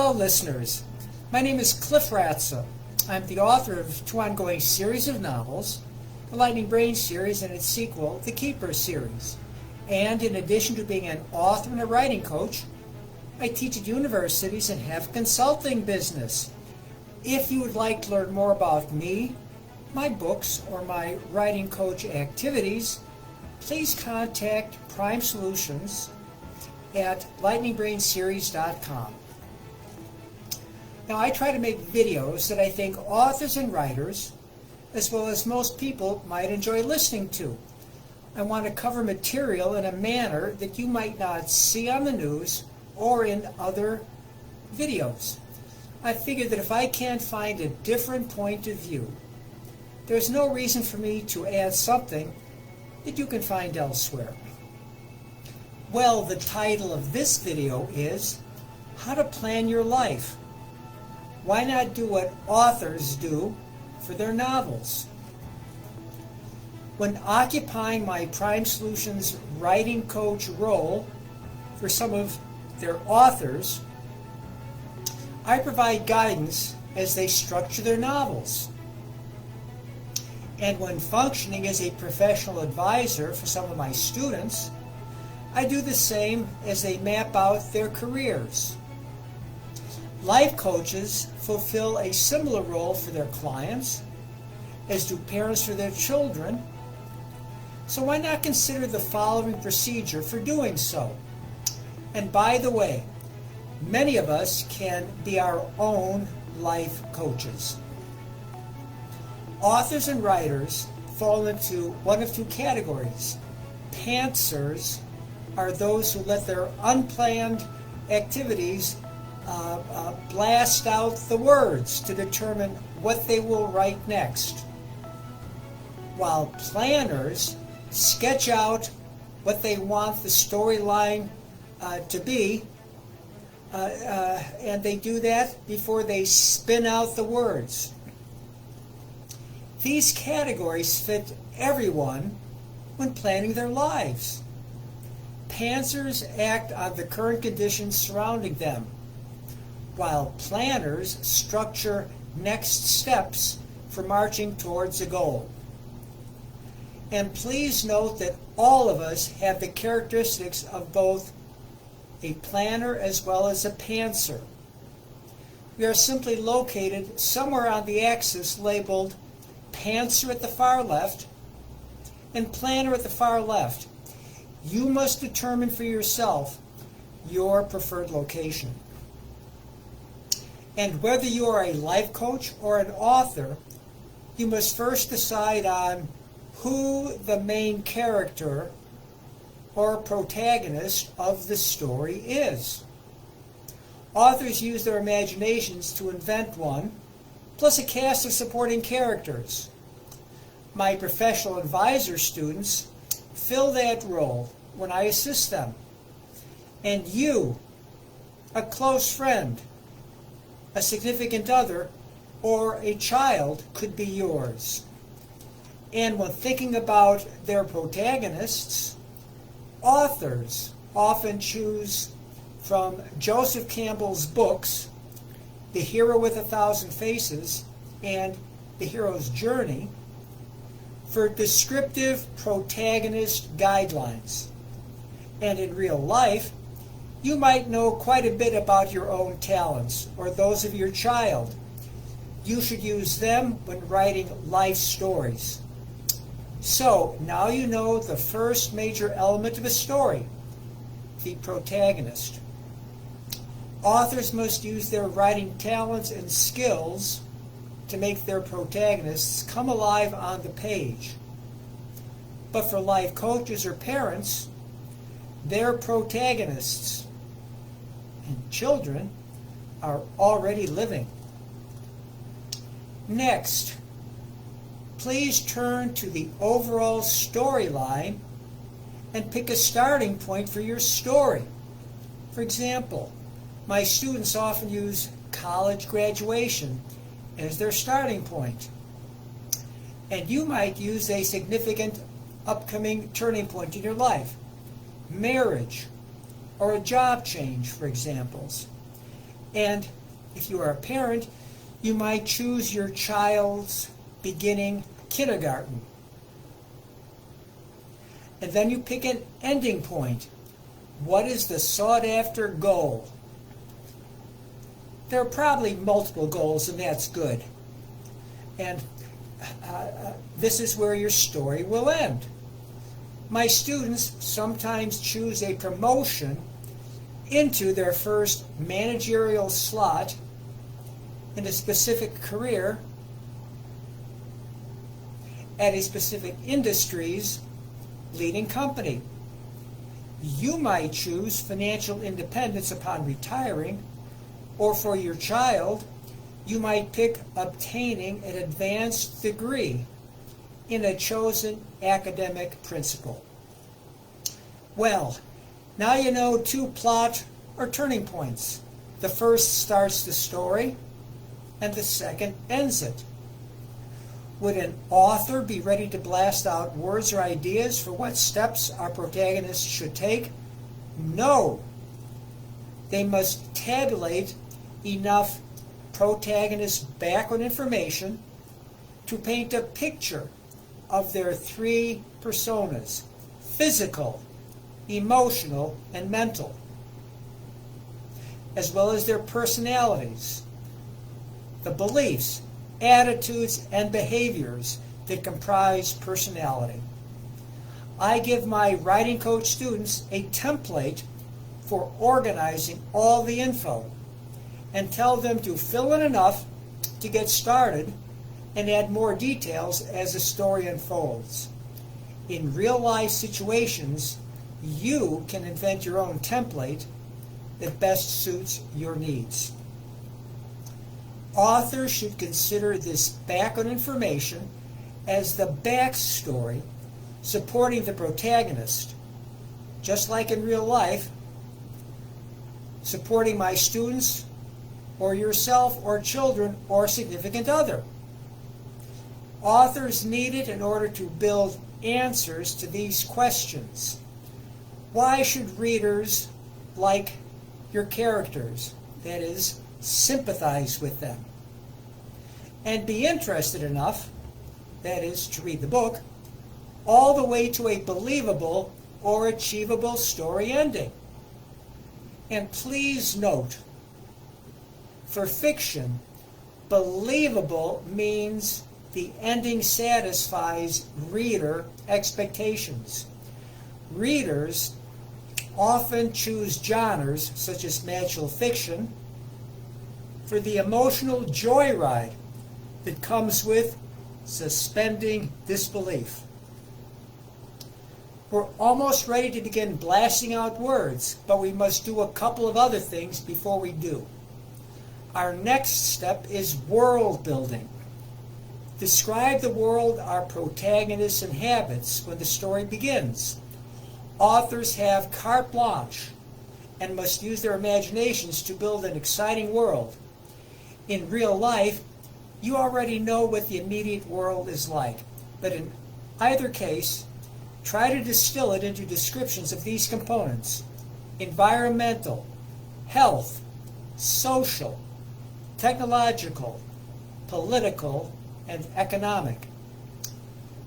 Hello, listeners. My name is Cliff Ratza. I'm the author of two ongoing series of novels, the Lightning Brain series and its sequel, the Keeper series. And in addition to being an author and a writing coach, I teach at universities and have a consulting business. If you would like to learn more about me, my books, or my writing coach activities, please contact Prime Solutions at lightningbrainseries.com. Now, I try to make videos that I think authors and writers, as well as most people, might enjoy listening to. I want to cover material in a manner that you might not see on the news or in other videos. I figured that if I can't find a different point of view, there's no reason for me to add something that you can find elsewhere. Well, the title of this video is How to Plan Your Life. Why not do what authors do for their novels? When occupying my Prime Solutions writing coach role for some of their authors, I provide guidance as they structure their novels. And when functioning as a professional advisor for some of my students, I do the same as they map out their careers. Life coaches fulfill a similar role for their clients, as do parents for their children. So why not consider the following procedure for doing so? And by the way, many of us can be our own life coaches. Authors and writers fall into one of two categories. Pantsers are those who let their unplanned activities blast out the words to determine what they will write next, while planners sketch out what they want the storyline to be, and they do that before they spin out the words. These categories fit everyone when planning their lives. Pantsers act on the current conditions surrounding them, while planners structure next steps for marching towards a goal. And please note that all of us have the characteristics of both a planner as well as a pantser. We are simply located somewhere on the axis labeled pantser at the far left and planner at the far left. You must determine for yourself your preferred location. And whether you are a life coach or an author, you must first decide on who the main character or protagonist of the story is. Authors use their imaginations to invent one, plus a cast of supporting characters. My professional advisor students fill that role when I assist them. And you, a close friend, a significant other, or a child could be yours. And when thinking about their protagonists, authors often choose from Joseph Campbell's books, The Hero with 1,000 Faces and The Hero's Journey, for descriptive protagonist guidelines. And in real life, you might know quite a bit about your own talents or those of your child. You should use them when writing life stories. So now you know the first major element of a story, the protagonist. Authors must use their writing talents and skills to make their protagonists come alive on the page. But for life coaches or parents, their protagonists and children are already living. Next, please turn to the overall storyline and pick a starting point for your story. For example, my students often use college graduation as their starting point. And you might use a significant upcoming turning point in your life, marriage, or a job change, for examples. And if you are a parent, you might choose your child's beginning kindergarten. And then you pick an ending point. What is the sought-after goal? There are probably multiple goals, and that's good. And this is where your story will end. My students sometimes choose a promotion into their first managerial slot in a specific career at a specific industry's leading company. You might choose financial independence upon retiring, or for your child, you might pick obtaining an advanced degree in a chosen academic principle. Well, now you know two plot or turning points. The first starts the story, and the second ends it. Would an author be ready to blast out words or ideas for what steps our protagonists should take? No. They must tabulate enough protagonist background information to paint a picture of their three personas: physical, emotional, and mental, as well as their personalities, the beliefs, attitudes, and behaviors that comprise personality. I give my writing coach students a template for organizing all the info and tell them to fill in enough to get started and add more details as the story unfolds. In real-life situations, you can invent your own template that best suits your needs. Authors should consider this background information as the backstory supporting the protagonist, just like in real life, supporting my students or yourself or children or significant other. Authors need it in order to build answers to these questions. Why should readers like your characters? That is, sympathize with them, and be interested enough, that is, to read the book, all the way to a believable or achievable story ending. And please note, for fiction, believable means the ending satisfies reader expectations. Readers often choose genres such as natural fiction for the emotional joyride that comes with suspending disbelief. We're almost ready to begin blasting out words, but we must do a couple of other things before we do. Our next step is world building. Describe the world our protagonist inhabits when the story begins. Authors have carte blanche and must use their imaginations to build an exciting world. In real life, you already know what the immediate world is like, but in either case, try to distill it into descriptions of these components: environmental, health, social, technological, political, and economic.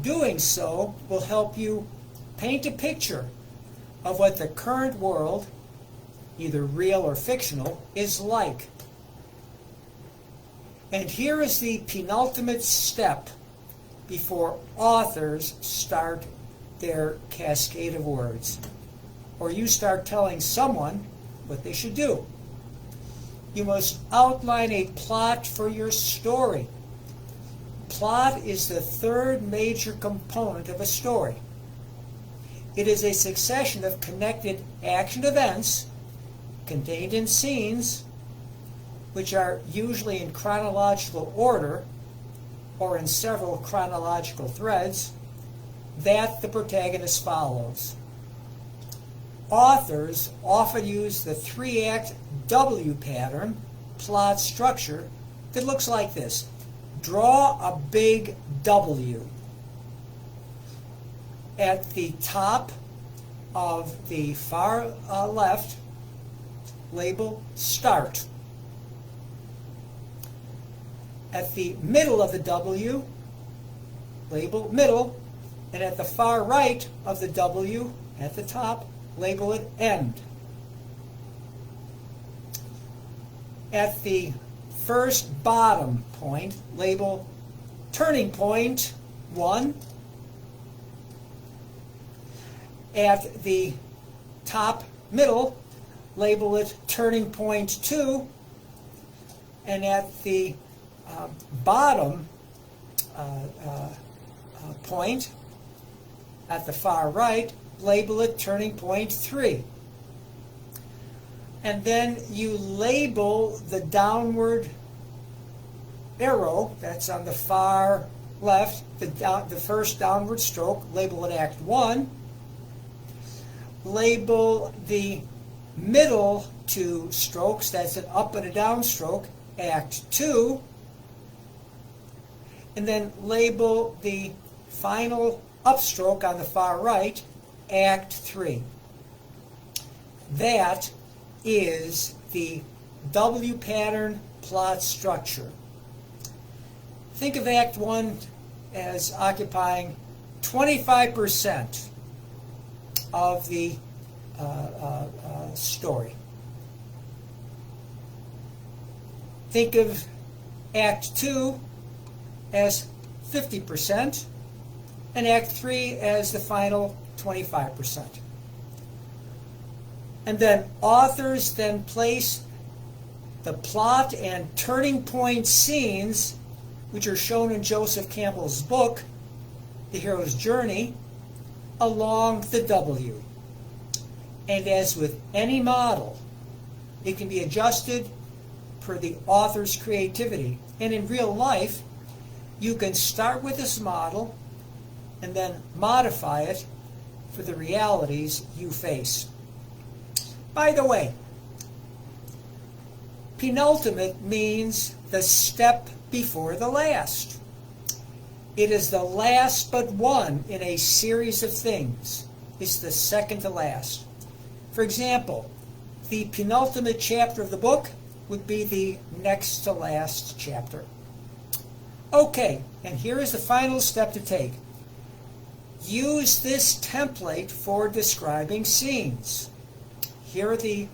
Doing so will help you paint a picture of what the current world, either real or fictional, is like. And here is the penultimate step before authors start their cascade of words, or you start telling someone what they should do. You must outline a plot for your story. Plot is the third major component of a story. It is a succession of connected action events contained in scenes, which are usually in chronological order or in several chronological threads, that the protagonist follows. Authors often use the 3-act W pattern plot structure that looks like this. Draw a big W. At the top of the far left, label Start. At the middle of the W, label middle, and at the far right of the W, at the top, label it end. At the first bottom point, label turning point 1. At the top middle, label it turning point 2. And at the bottom point, at the far right, label it turning point 3. And then you label the downward arrow that's on the far left, the first downward stroke, label it Act 1. Label the middle 2 strokes, that's an up and a down stroke, Act 2. And then label the final upstroke on the far right, Act 3. That is the W pattern plot structure. Think of Act 1 as occupying 25% of the story. Think of Act 2 as 50%, and Act 3 as the final 25%. And then authors then place the plot and turning point scenes, which are shown in Joseph Campbell's book, The Hero's Journey, along the W. And as with any model, it can be adjusted per the author's creativity. And in real life, you can start with this model and then modify it for the realities you face. By the way, penultimate means the step before the last. It is the last but one in a series of things. It's the second to last. For example, the penultimate chapter of the book would be the next to last chapter. Okay, and here is the final step to take. Use this template for describing scenes. Here are the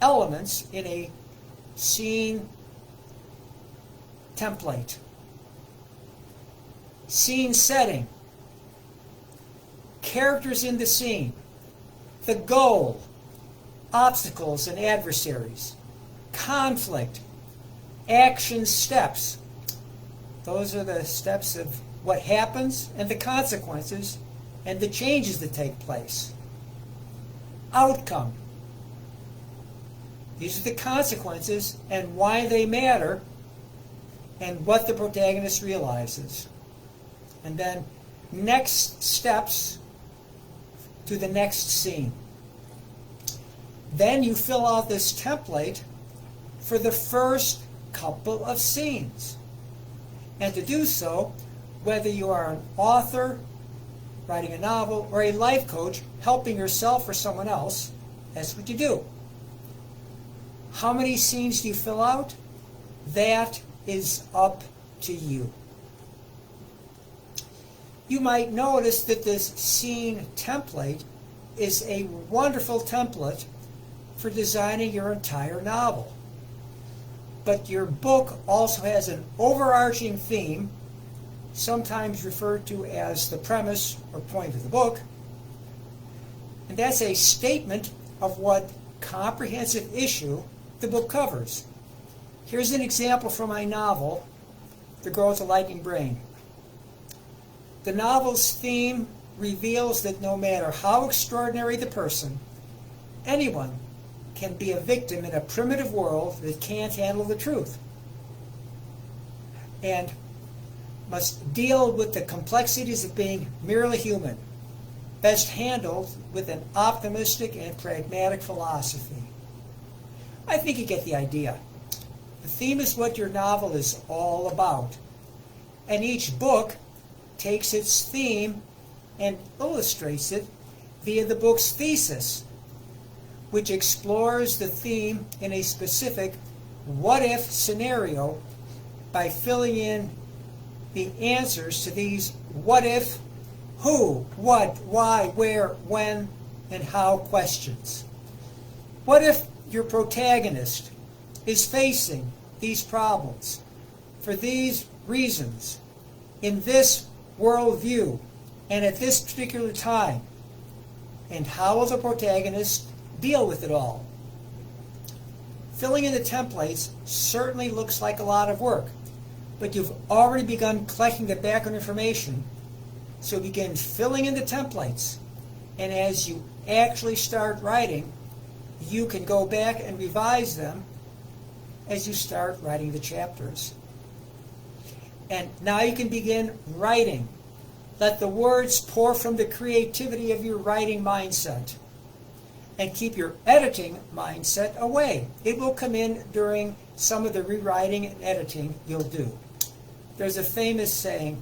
elements in a scene template. Scene setting. Characters in the scene. The goal. Obstacles and adversaries. Conflict. Action steps. Those are the steps of what happens and the consequences and the changes that take place. Outcome. These are the consequences and why they matter and what the protagonist realizes. And then next steps to the next scene. Then you fill out this template for the first couple of scenes. And to do so, whether you are an author writing a novel or a life coach helping yourself or someone else, that's what you do. How many scenes do you fill out? That is up to you. You might notice that this scene template is a wonderful template for designing your entire novel. But your book also has an overarching theme, sometimes referred to as the premise or point of the book, and that's a statement of what comprehensive issue the book covers. Here's an example from my novel, The Girl with the Lightning Brain. The novel's theme reveals that no matter how extraordinary the person, anyone can be a victim in a primitive world that can't handle the truth and must deal with the complexities of being merely human, best handled with an optimistic and pragmatic philosophy. I think you get the idea. The theme is what your novel is all about, and each book takes its theme and illustrates it via the book's thesis, which explores the theme in a specific what-if scenario by filling in the answers to these what if, who, what, why, where, when, and how questions. What if your protagonist is facing these problems for these reasons, in this worldview, and at this particular time? And how will the protagonist deal with it all? Filling in the templates certainly looks like a lot of work, but you've already begun collecting the background information, so begin filling in the templates, and as you actually start writing, you can go back and revise them as you start writing the chapters. And now you can begin writing. Let the words pour from the creativity of your writing mindset. And keep your editing mindset away. It will come in during some of the rewriting and editing you'll do. There's a famous saying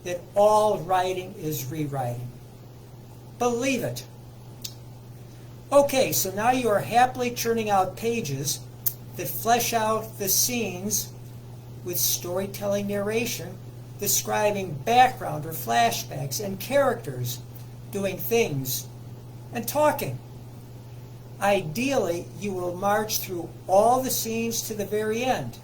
that all writing is rewriting. Believe it. Okay, so now you are happily churning out pages that flesh out the scenes with storytelling narration, describing background or flashbacks and characters doing things and talking. Ideally, you will march through all the scenes to the very end.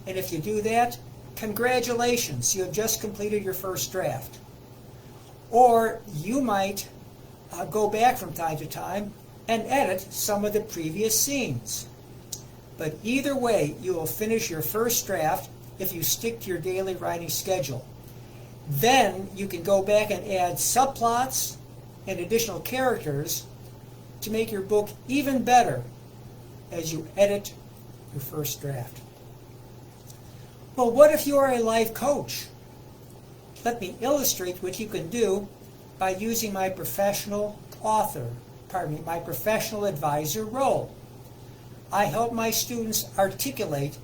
And if you do that, congratulations, you have just completed your first draft. Or you might go back from time to time and edit some of the previous scenes. But either way, you will finish your first draft if you stick to your daily writing schedule. Then you can go back and add subplots and additional characters to make your book even better as you edit your first draft. Well, what if you are a life coach? Let me illustrate what you can do by using my professional advisor role. I help my students articulate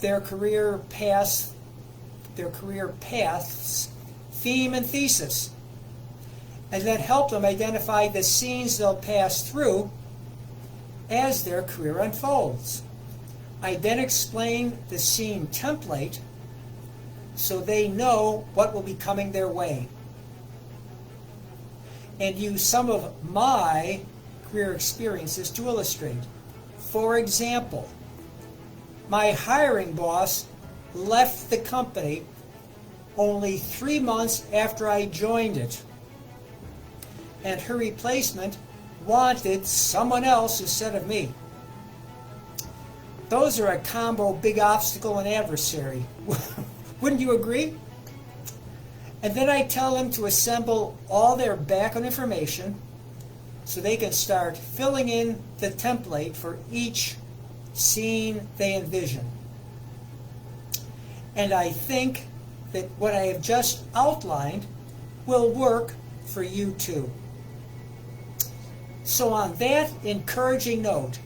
their career paths, theme and thesis, and then help them identify the scenes they'll pass through as their career unfolds. I then explain the scene template so they know what will be coming their way, and use some of my career experiences to illustrate. For example, my hiring boss left the company only 3 months after I joined it, and her replacement wanted someone else instead of me. Those are a combo big obstacle and adversary. Wouldn't you agree? And then I tell them to assemble all their background information so they can start filling in the template for each scene they envision. And I think that what I have just outlined will work for you too. So on that encouraging note,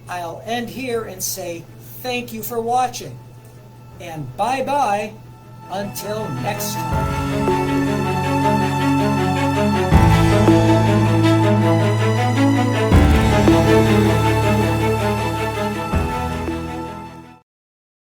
I'll end here and say thank you for watching, and bye-bye until next time.